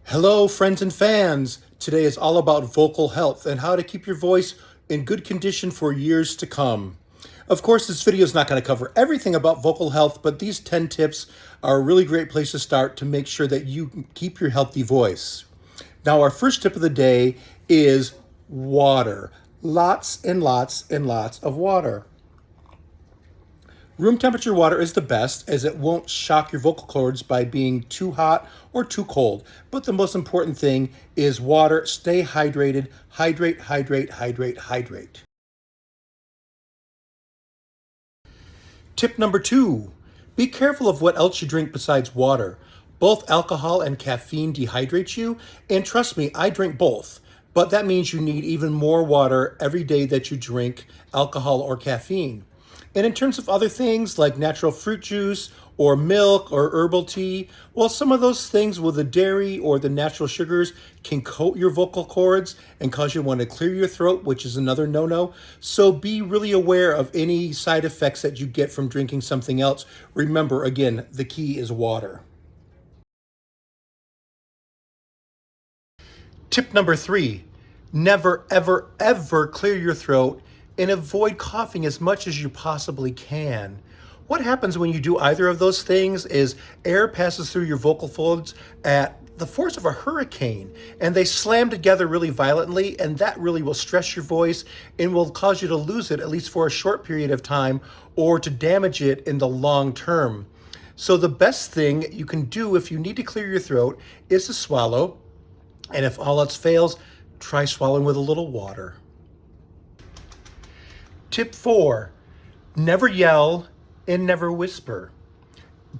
Hello, friends and fans. Today is all about vocal health and how to keep your voice in good condition for years to come. Of course, this video is not going to cover everything about vocal health, but these 10 tips are a really great place to start to make sure that you keep your healthy voice. Now, our first tip of the day is water. Lots and lots and lots of water. Room temperature water is the best as it won't shock your vocal cords by being too hot or too cold. But the most important thing is water. Stay hydrated. Hydrate, hydrate, hydrate, hydrate. Tip number 2, be careful of what else you drink besides water. Both alcohol and caffeine dehydrate you, and trust me, I drink both. But that means you need even more water every day that you drink alcohol or caffeine. And in terms of other things like natural fruit juice or milk or herbal tea, well, some of those things with the dairy or the natural sugars can coat your vocal cords and cause you to want to clear your throat, which is another no-no. So be really aware of any side effects that you get from drinking something else. Remember, again, the key is water. Tip number 3, never, ever, ever clear your throat and avoid coughing as much as you possibly can. What happens when you do either of those things is air passes through your vocal folds at the force of a hurricane, and they slam together really violently, and that really will stress your voice and will cause you to lose it, at least for a short period of time, or to damage it in the long term. So the best thing you can do if you need to clear your throat is to swallow, and if all else fails, try swallowing with a little water. Tip 4, never yell and never whisper.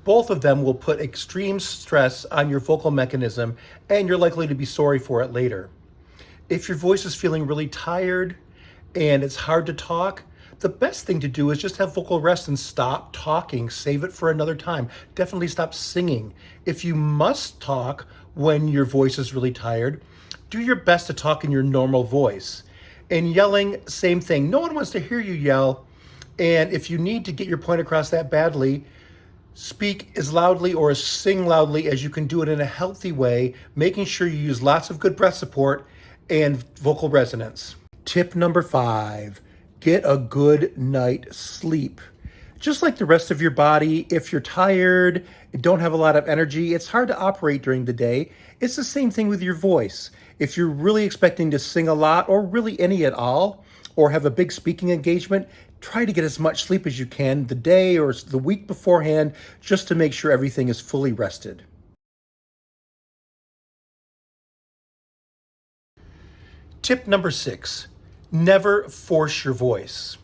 Both of them will put extreme stress on your vocal mechanism, and you're likely to be sorry for it later. If your voice is feeling really tired and it's hard to talk, the best thing to do is just have vocal rest and stop talking. Save it for another time. Definitely stop singing. If you must talk when your voice is really tired, do your best to talk in your normal voice. And yelling, same thing. No one wants to hear you yell. And if you need to get your point across that badly, speak as loudly or as sing loudly as you can do it in a healthy way, making sure you use lots of good breath support and vocal resonance. Tip number 5, get a good night's sleep. Just like the rest of your body, if you're tired and don't have a lot of energy, it's hard to operate during the day. It's the same thing with your voice. If you're really expecting to sing a lot or really any at all, or have a big speaking engagement, try to get as much sleep as you can the day or the week beforehand, just to make sure everything is fully rested. Tip number 6, never force your voice.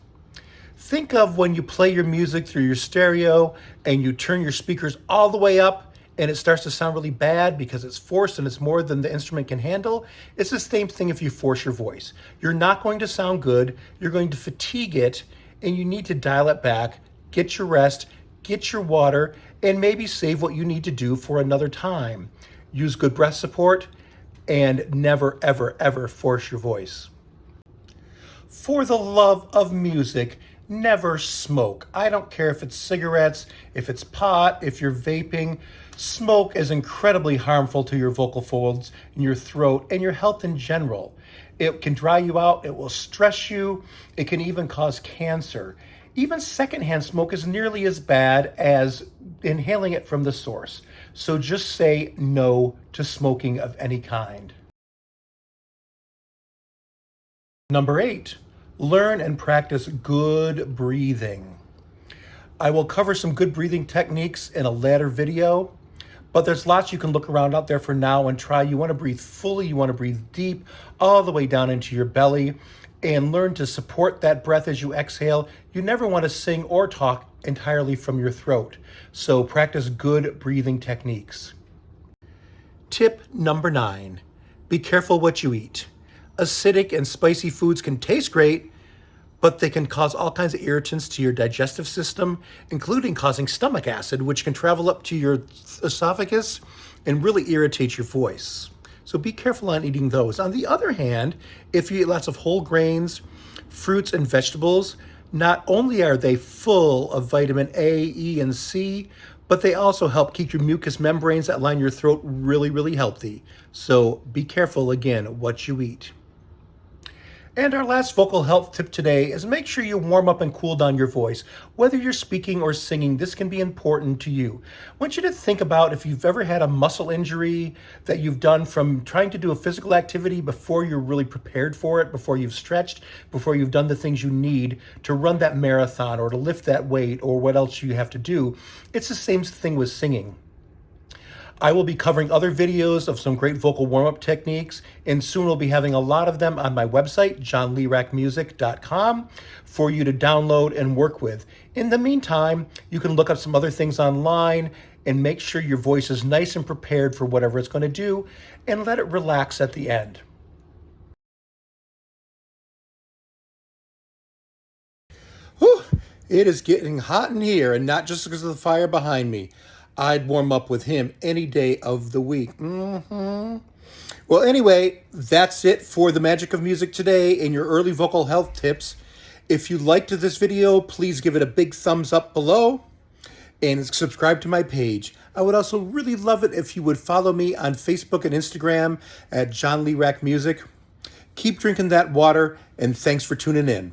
Think of when you play your music through your stereo and you turn your speakers all the way up and it starts to sound really bad because it's forced and it's more than the instrument can handle. It's the same thing if you force your voice. You're not going to sound good, you're going to fatigue it, and you need to dial it back, get your rest, get your water, and maybe save what you need to do for another time. Use good breath support and never, ever, ever force your voice. For the love of music, never smoke. I don't care if it's cigarettes, if it's pot, if you're vaping. Smoke is incredibly harmful to your vocal folds and your throat and your health in general. It can dry you out, it will stress you, it can even cause cancer. Even secondhand smoke is nearly as bad as inhaling it from the source. So just say no to smoking of any kind. Number 8, learn and practice good breathing. I will cover some good breathing techniques in a later video, but there's lots you can look around out there for now and try. You want to breathe fully, you want to breathe deep, all the way down into your belly, and learn to support that breath as you exhale. You never want to sing or talk entirely from your throat, so practice good breathing techniques. Tip number 9, be careful what you eat. Acidic and spicy foods can taste great, but they can cause all kinds of irritants to your digestive system, including causing stomach acid, which can travel up to your esophagus and really irritate your voice. So be careful on eating those. On the other hand, if you eat lots of whole grains, fruits, and vegetables, not only are they full of vitamin A, E, and C, but they also help keep your mucous membranes that line your throat really, really healthy. So be careful again what you eat. And our last vocal health tip today is make sure you warm up and cool down your voice. Whether you're speaking or singing, this can be important to you. I want you to think about if you've ever had a muscle injury that you've done from trying to do a physical activity before you're really prepared for it, before you've stretched, before you've done the things you need to run that marathon or to lift that weight or what else you have to do. It's the same thing with singing. I will be covering other videos of some great vocal warm-up techniques, and soon we'll be having a lot of them on my website, johnleerackmusic.com, for you to download and work with. In the meantime, you can look up some other things online and make sure your voice is nice and prepared for whatever it's going to do, and let it relax at the end. Whew, it is getting hot in here, and not just because of the fire behind me. I'd warm up with him any day of the week. Well, anyway, that's it for the magic of music today and your early vocal health tips. If you liked this video, please give it a big thumbs up below and subscribe to my page. I would also really love it if you would follow me on Facebook and Instagram at John Leerack Music. Keep drinking that water, and thanks for tuning in.